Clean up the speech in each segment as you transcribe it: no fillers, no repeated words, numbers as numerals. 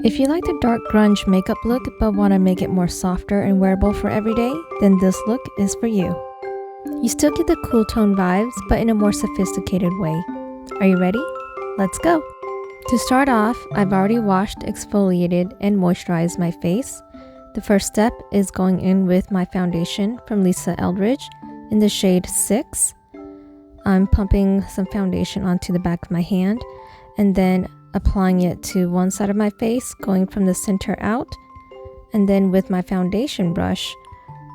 If you like the dark grunge makeup look but want to make it more softer and wearable for every day, then this look is for you. You still get the cool tone vibes, but in a more sophisticated way. Are you ready? Let's go! To start off, I've already washed, exfoliated, and moisturized my face. The first step is going in with my foundation from Eldridge in the shade 6. I'm pumping some foundation onto the back of my hand and then applying it to one side of my face, going from the center out. And then with my foundation brush,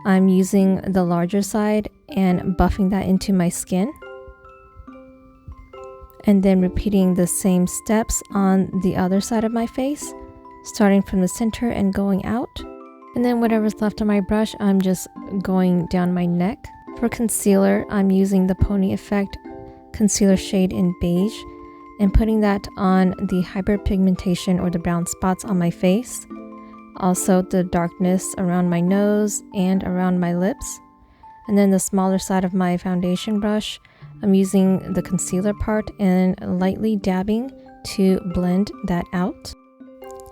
I'm using the larger side and buffing that into my skin. And then repeating the same steps on the other side of my face, starting from the center and going out. And then whatever's left on my brush, I'm just going down my neck. For concealer, I'm using the Pony Effect concealer shade in Beige and putting that on the hyperpigmentation or the brown spots on my face. Also the darkness around my nose and around my lips. And then the smaller side of my foundation brush, I'm using the concealer part and lightly dabbing to blend that out.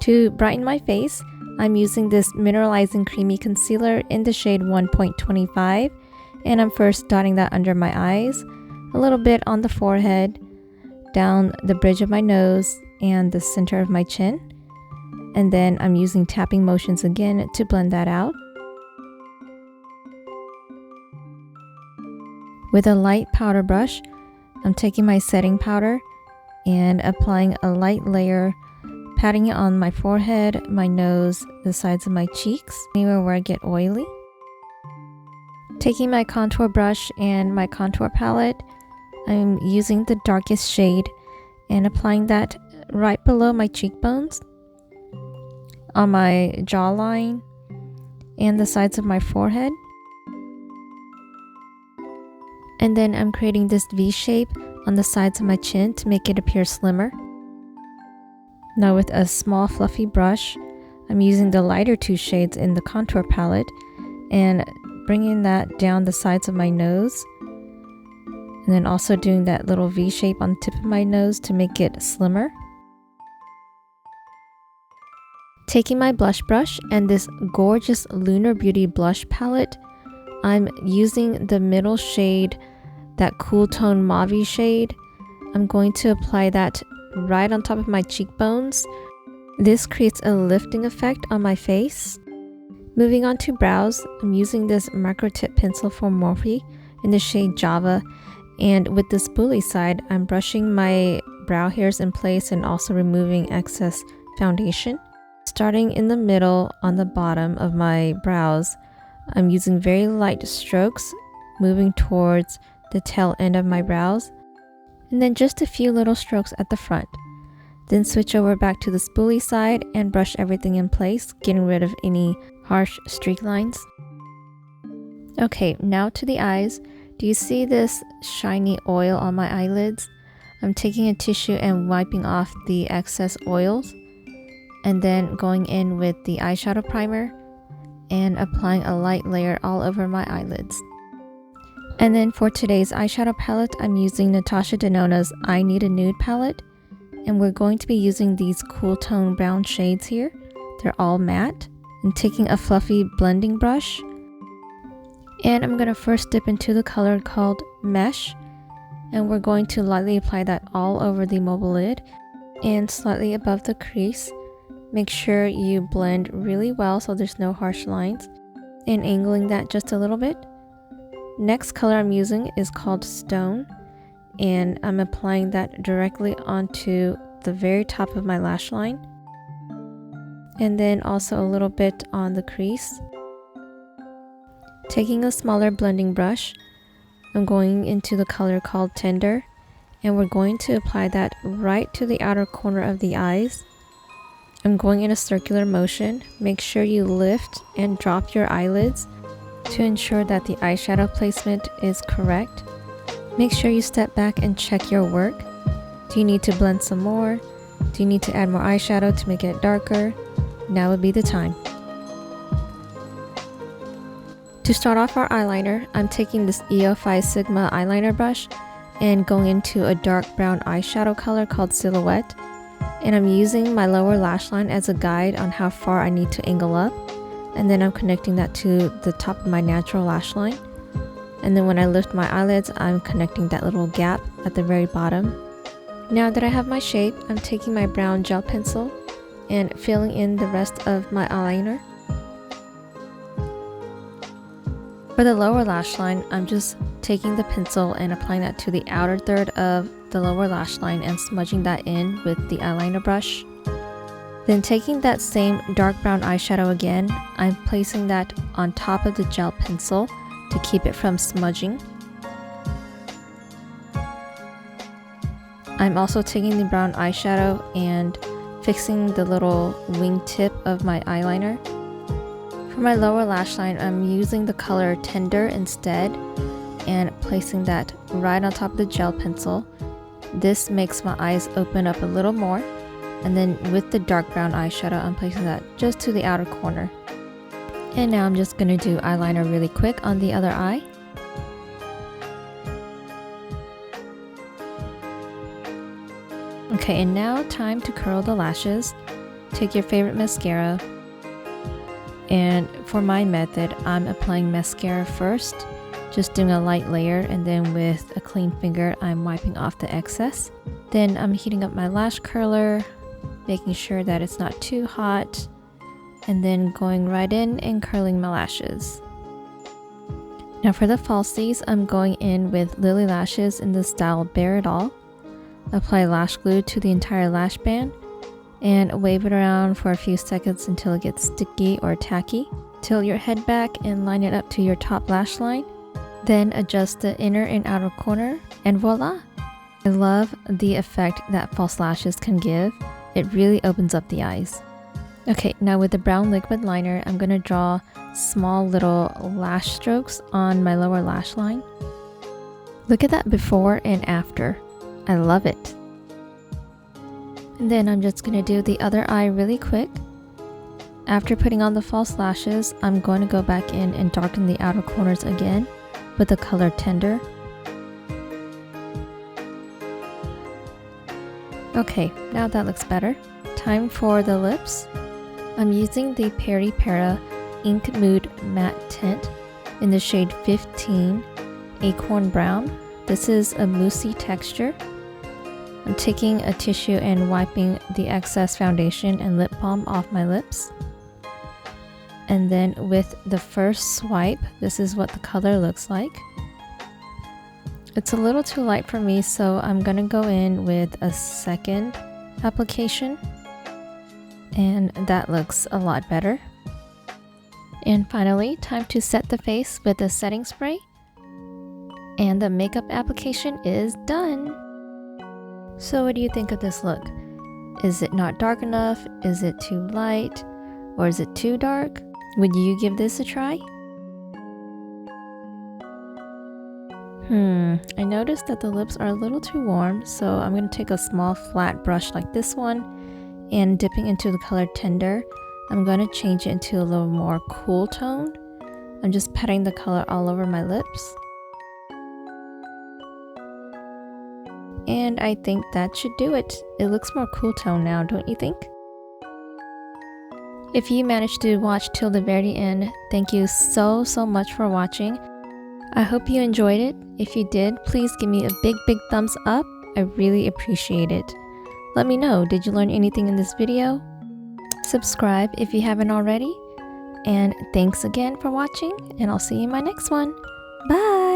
To brighten my face, I'm using this Mineralizing Creamy Concealer in the shade 1.25, and I'm first dotting that under my eyes, a little bit on the forehead, down the bridge of my nose, and the center of my chin. And then I'm using tapping motions again to blend that out. With a light powder brush, I'm taking my setting powder and applying a light layer, patting it on my forehead, my nose, the sides of my cheeks, anywhere where I get oily. Taking my contour brush and my contour palette, I'm using the darkest shade and applying that right below my cheekbones, on my jawline, and the sides of my forehead. And then I'm creating this V shape on the sides of my chin to make it appear slimmer. Now with a small fluffy brush, I'm using the lighter two shades in the contour palette and bringing that down the sides of my nose. And then also doing that little V shape on the tip of my nose to make it slimmer. Taking my blush brush and this gorgeous Lunar Beauty blush palette, I'm using the middle shade, that cool tone mauve shade. I'm going to apply that right on top of my cheekbones. This creates a lifting effect on my face. Moving on to brows, I'm using this micro tip pencil from Morphe in the shade Java, and with the spoolie side, I'm brushing my brow hairs in place and also removing excess foundation. Starting in the middle on the bottom of my brows, I'm using very light strokes, moving towards the tail end of my brows, and then just a few little strokes at the front. Then switch over back to the spoolie side and brush everything in place, getting rid of any harsh streak lines. Okay, now to the eyes. Do you see this shiny oil on my eyelids? I'm taking a tissue and wiping off the excess oils, and then going in with the eyeshadow primer and applying a light layer all over my eyelids. And then for today's eyeshadow palette, I'm using Natasha Denona's I Need a Nude palette, and we're going to be using these cool tone brown shades here. They're all matte. And taking a fluffy blending brush, and I'm going to first dip into the color called Mesh, and we're going to lightly apply that all over the mobile lid and slightly above the crease. Make sure you blend really well so there's no harsh lines, and angling that just a little bit. Next color I'm using is called Stone, and I'm applying that directly onto the very top of my lash line, and then also a little bit on the crease. Taking a smaller blending brush, I'm going into the color called Tender, and we're going to apply that right to the outer corner of the eyes. I'm going in a circular motion. Make sure you lift and drop your eyelids to ensure that the eyeshadow placement is correct. Make sure you step back and check your work. Do you need to blend some more? Do you need to add more eyeshadow to make it darker? Now would be the time. To start off our eyeliner, I'm taking this EO5 Sigma eyeliner brush and going into a dark brown eyeshadow color called Silhouette. And I'm using my lower lash line as a guide on how far I need to angle up. And then I'm connecting that to the top of my natural lash line. And then when I lift my eyelids, I'm connecting that little gap at the very bottom. Now that I have my shape, I'm taking my brown gel pencil and filling in the rest of my eyeliner. For the lower lash line, I'm just taking the pencil and applying that to the outer third of the lower lash line and smudging that in with the eyeliner brush. Then taking that same dark brown eyeshadow again, I'm placing that on top of the gel pencil to keep it from smudging. I'm also taking the brown eyeshadow and fixing the little wing tip of my eyeliner. For my lower lash line, I'm using the color Tender instead and placing that right on top of the gel pencil. This makes my eyes open up a little more. And then with the dark brown eyeshadow, I'm placing that just to the outer corner. And now I'm just going to do eyeliner really quick on the other eye. Okay, and now time to curl the lashes. Take your favorite mascara. And for my method, I'm applying mascara first, just doing a light layer, and then with a clean finger, I'm wiping off the excess. Then I'm heating up my lash curler, making sure that it's not too hot, and then going right in and curling my lashes. Now for the falsies, I'm going in with Lily Lashes in the style Bare It All. Apply lash glue to the entire lash band and wave it around for a few seconds until it gets sticky or tacky. Tilt your head back and line it up to your top lash line. Then adjust the inner and outer corner, and voila! I love the effect that false lashes can give. It really opens up the eyes. Okay, now with the brown liquid liner, I'm going to draw small little lash strokes on my lower lash line. Look at that before and after. I love it. And then I'm just going to do the other eye really quick. After putting on the false lashes, I'm going to go back in and darken the outer corners again with the color Tender. Okay, now that looks better. Time for the lips. I'm using the Peripera Ink Mood Matte Tint in the shade 15 Acorn Brown. This is a moussey texture. I'm taking a tissue and wiping the excess foundation and lip balm off my lips. And then with the first swipe, this is what the color looks like. It's a little too light for me, so I'm gonna go in with a second application. And that looks a lot better. And finally, time to set the face with a setting spray. And the makeup application is done. So what do you think of this look? Is it not dark enough? Is it too light? Or is it too dark? Would you give this a try? I noticed that the lips are a little too warm, so I'm going to take a small flat brush like this one and dipping into the color Tender, I'm going to change it into a little more cool tone. I'm just patting the color all over my lips. And I think that should do it. It looks more cool tone now, don't you think? If you managed to watch till the very end, thank you so much for watching. I hope you enjoyed it. If you did, please give me a big thumbs up. I really appreciate it. Let me know, did you learn anything in this video? Subscribe if you haven't already. And thanks again for watching, and I'll see you in my next one. Bye!